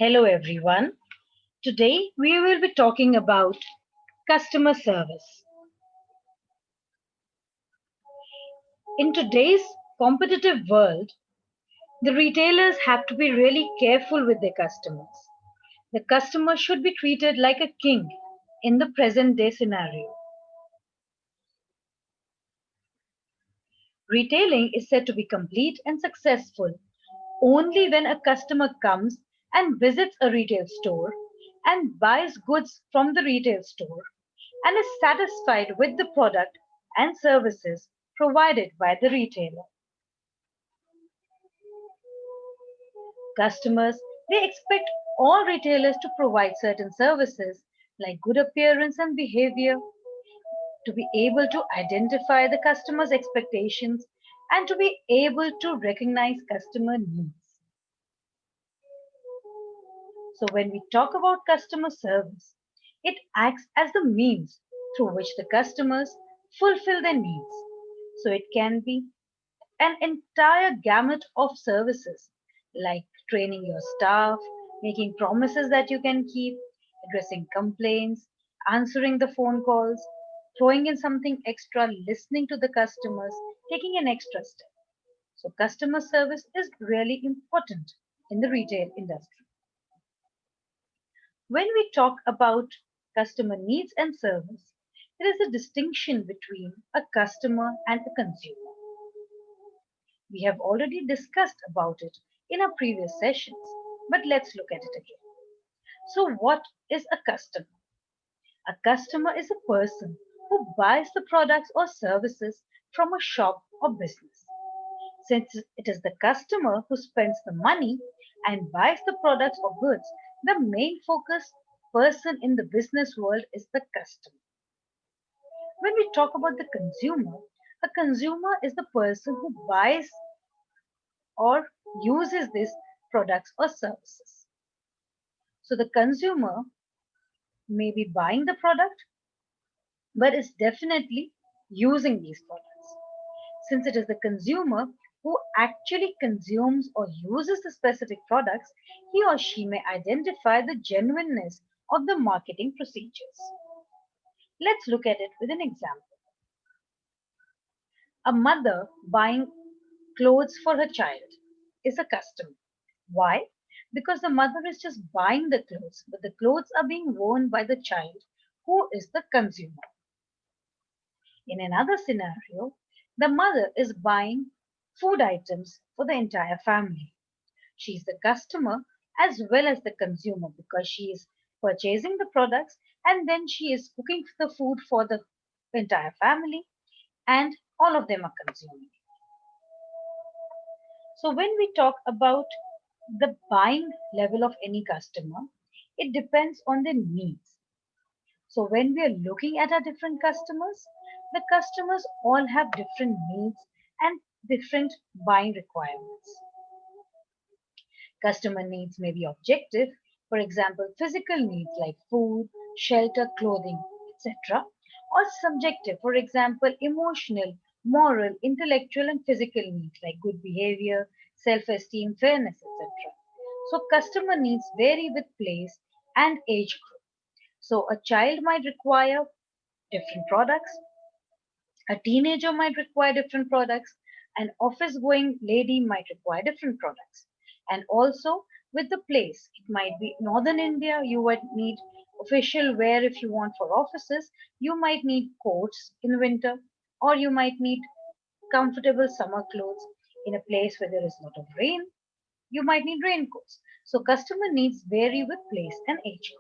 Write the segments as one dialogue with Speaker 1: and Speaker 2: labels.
Speaker 1: Hello everyone. Today we will be talking about customer service. In today's competitive world, the retailers have to be really careful with their customers. The customer should be treated like a king in the present day scenario. Retailing is said to be complete and successful only when a customer comes and visits a retail store and buys goods from the retail store and is satisfied with the product and services provided by the retailer. Customers, they expect all retailers to provide certain services like good appearance and behavior, to be able to identify the customer's expectations, and to be able to recognize customer needs. So, when we talk about customer service, it acts as the means through which the customers fulfill their needs. So, it can be an entire gamut of services like training your staff, making promises that you can keep, addressing complaints, answering the phone calls, throwing in something extra, listening to the customers, taking an extra step. So, customer service is really important in the retail industry. When we talk about customer needs and service, there is a distinction between a customer and a consumer. We have already discussed about it in our previous sessions, but let's look at it again. So, what is a customer? A customer is a person who buys the products or services from a shop or business. Since it is the customer who spends the money and buys the products or goods, the main focus person in the business world is the customer. When we talk about the consumer, a consumer is the person who buys or uses these products or services. So the consumer may be buying the product, but is definitely using these products. Since it is the consumer who actually consumes or uses the specific products, he or she may identify the genuineness of the marketing procedures. Let's look at it with an example. A mother buying clothes for her child is a customer. Why? Because the mother is just buying the clothes, but the clothes are being worn by the child who is the consumer. In another scenario, the mother is buying food items for the entire family. She is the customer as well as the consumer because she is purchasing the products and then she is cooking the food for the entire family and all of them are consuming. So when we talk about the buying level of any customer, it depends on their needs. So when we are looking at our different customers, the customers all have different needs and different buying requirements. Customer needs may be objective, for example, physical needs like food, shelter, clothing, etc., or subjective, for example, emotional, moral, intellectual, and physical needs like good behavior, self esteem, fairness, etc. So, customer needs vary with place and age group. So, a child might require different products, a teenager might require different products, an office going lady might require different products. And also with the place, it might be northern India, you would need official wear if you want for offices, you might need coats in winter, or you might need comfortable summer clothes. In a place where there is a lot of rain, you might need raincoats. So customer needs vary with place and age.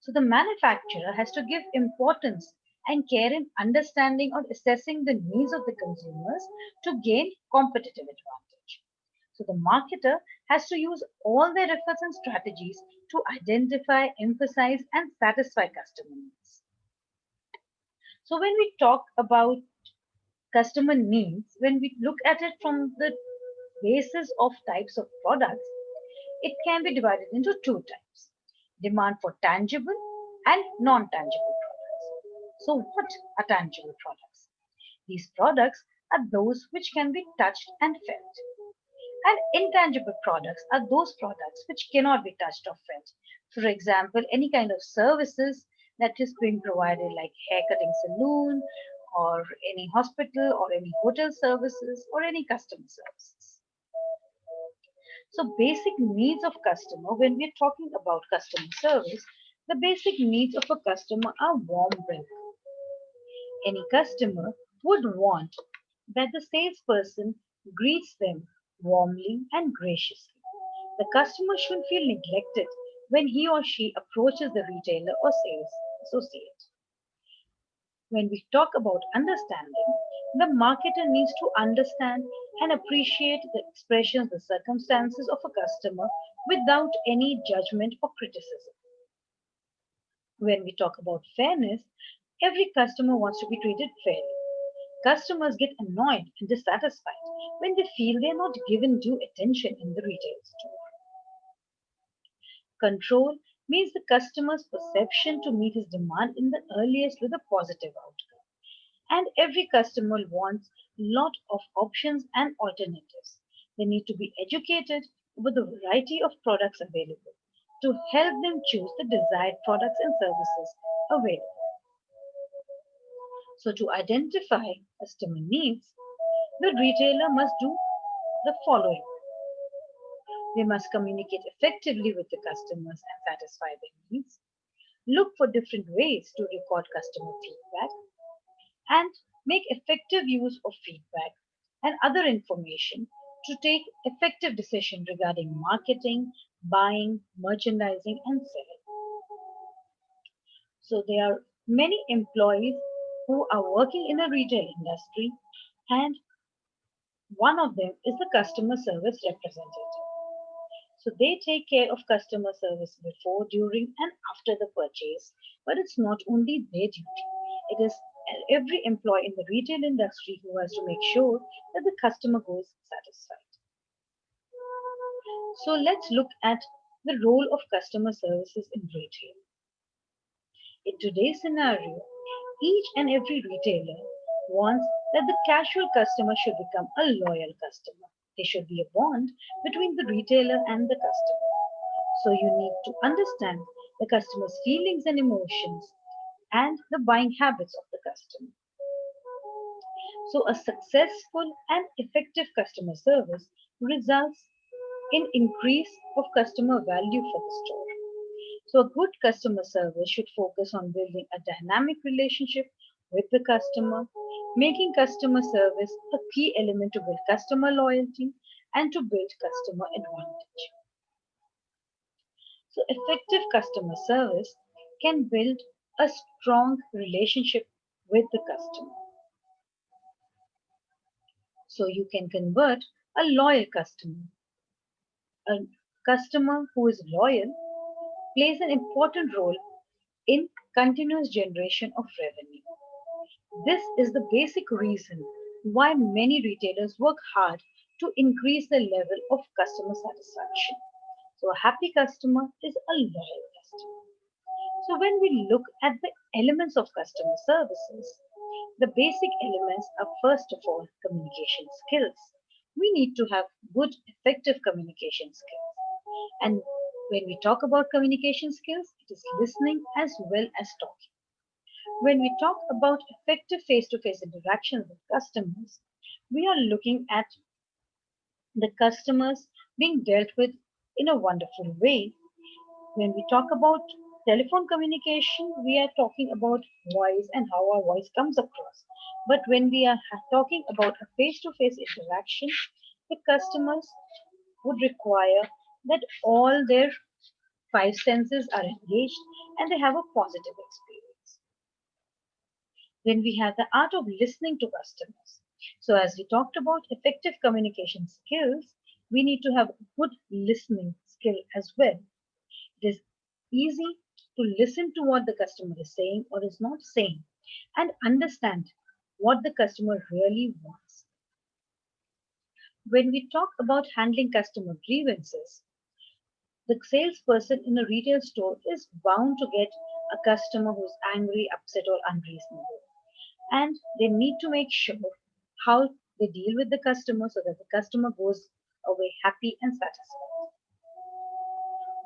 Speaker 1: So the manufacturer has to give importance and care in understanding or assessing the needs of the consumers to gain competitive advantage. So the marketer has to use all their efforts and strategies to identify, emphasize, and satisfy customer needs. So when we talk about customer needs, when we look at it from the basis of types of products, it can be divided into two types: demand for tangible and non tangible products. So, what are tangible products? These products are those which can be touched and felt. And intangible products are those products which cannot be touched or felt. For example, any kind of services that is being provided, like haircutting salon, or any hospital, or any hotel services, or any customer services. So, basic needs of customer, when we are talking about customer service, the basic needs of a customer are warm welcome. Any customer would want that the salesperson greets them warmly and graciously. The customer shouldn't feel neglected when he or she approaches the retailer or sales associate. When we talk about understanding, the marketer needs to understand and appreciate the expressions, the circumstances of a customer without any judgment or criticism. When we talk about fairness, every customer wants to be treated fairly. Customers get annoyed and dissatisfied when they feel they are not given due attention in the retail store. Control means the customer's perception to meet his demand in the earliest with a positive outcome. And every customer wants a lot of options and alternatives. They need to be educated about the variety of products available to help them choose the desired products and services available. So, to identify customer needs, the retailer must do the following. They must communicate effectively with the customers and satisfy their needs, look for different ways to record customer feedback, and make effective use of feedback and other information to take effective decisions regarding marketing, buying, merchandising, and selling. So there are many employees who are working in a retail industry, and one of them is the customer service representative. So they take care of customer service before, during, and after the purchase. But it's not only their duty. It is every employee in the retail industry who has to make sure that the customer goes satisfied. So let's look at the role of customer services in retail. In today's scenario, each and every retailer wants that the casual customer should become a loyal customer. There should be a bond between the retailer and the customer. So you need to understand the customer's feelings and emotions and the buying habits of the customer. So a successful and effective customer service results in increase of customer value for the store. So a good customer service should focus on building a dynamic relationship with the customer, making customer service a key element to build customer loyalty and to build customer advantage. So effective customer service can build a strong relationship with the customer. So you can convert a loyal customer. A customer who is loyal plays an important role in continuous generation of revenue. This is the basic reason why many retailers work hard to increase the level of customer satisfaction. So a happy customer is a loyal customer. So when we look at the elements of customer services, the basic elements are first of all communication skills. We need to have good, effective communication skills. And when we talk about communication skills, it is listening as well as talking. When we talk about effective face to face interactions with customers, we are looking at the customers being dealt with in a wonderful way. When we talk about telephone communication, we are talking about voice and how our voice comes across. But when we are talking about a face to face interaction, the customers would require that all their five senses are engaged and they have a positive experience. Then we have the art of listening to customers. So, as we talked about effective communication skills, we need to have good listening skill as well. It is easy to listen to what the customer is saying or is not saying and understand what the customer really wants. When we talk about handling customer grievances, the salesperson in a retail store is bound to get a customer who's angry, upset, or unreasonable. And they need to make sure how they deal with the customer so that the customer goes away happy and satisfied.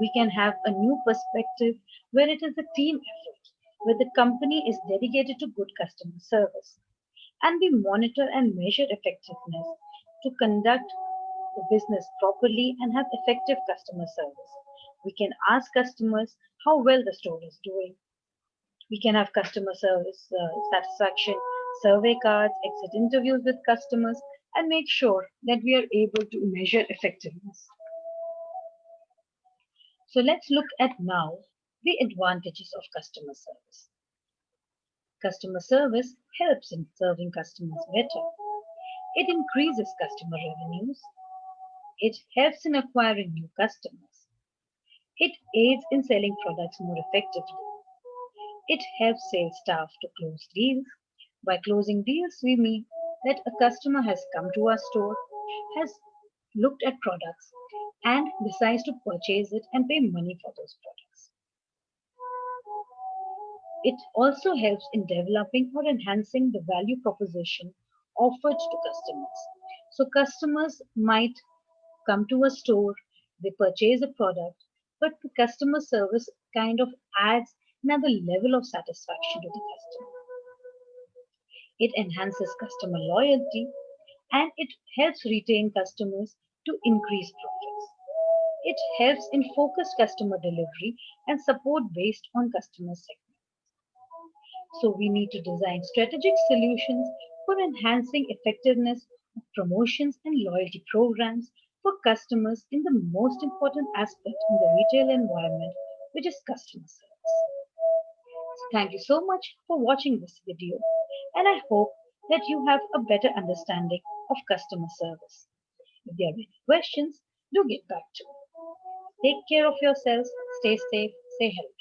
Speaker 1: We can have a new perspective where it is a team effort, where the company is dedicated to good customer service, and we monitor and measure effectiveness to conduct the business properly and have effective customer service. We can ask customers how well the store is doing. We can have customer service satisfaction survey cards, exit interviews with customers, and make sure that we are able to measure effectiveness. So let's look at now the advantages of customer service. Customer service helps in serving customers better. It increases customer revenues. It helps in acquiring new customers. It aids in selling products more effectively. It helps sales staff to close deals. By closing deals, we mean that a customer has come to our store, has looked at products, and decides to purchase it and pay money for those products. It also helps in developing or enhancing the value proposition offered to customers. So, customers might come to a store, they purchase a product, but the customer service kind of adds another level of satisfaction to the customer. It enhances customer loyalty and it helps retain customers to increase profits. It helps in focused customer delivery and support based on customer segment. So we need to design strategic solutions for enhancing effectiveness of promotions and loyalty programs for customers in the most important aspect in the retail environment, which is customer service. So thank you so much for watching this video, and I hope that you have a better understanding of customer service. If there are any questions, do get back to me. Take care of yourselves, stay safe, stay healthy.